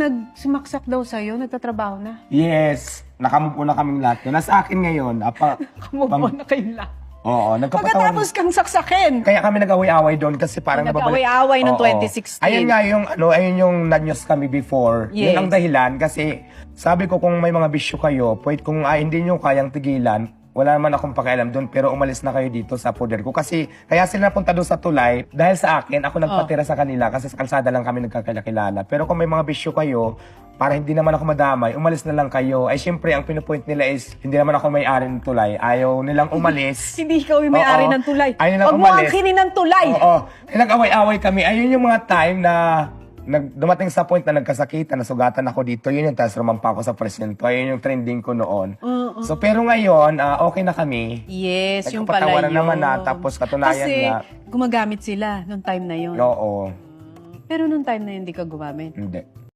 nagsimaksak daw sa'yo, nagtatrabaho na. Yes, nakamove on na kaming lahat. Nasa akin ngayon, Move on na kayong lahat. Oo, Pagkatapos kang saksakin. Kaya kami nag-away-away doon kasi parang Nag-away-away noong Oo. 2016. Ayun nga yung, ayun yung nanyos kami before. Yes. Yun ang dahilan kasi sabi ko kung may mga bisyo kayo, pwede kung hindi nyo kayang tigilan, wala naman akong pakialam doon, pero umalis na kayo dito sa poder ko. Kasi kaya sila napunta doon sa tulay, dahil sa akin, ako nagpatira sa kanila kasi sa kalsada lang kami nagkakilala. Pero kung may mga bisyo kayo, para hindi naman ako madamay, umalis na lang kayo. Ay syempre, ang pinupoint nila is, hindi naman ako may-ari ng tulay. Ayaw nilang umalis. Hindi ikaw yung may-ari Oo. ng tulay. Ayaw nilang Huwag mo umalis. angkinin ng tulay. Oo. Nag-away-away kami. Ayun yung mga time na dumating sa point na nagkasakitan, nasugatan ako dito. Yun yung tapos rumampa ako sa presinto. Ayun yung trending ko noon. So, pero ngayon, okay na kami. Yes, yung pala Nagpatawaran yun. naman na, tapos katunayan Kasi na. gumagamit sila nung time na yun. Oo. Pero nung time na yun, hindi ka gumamit. Hindi.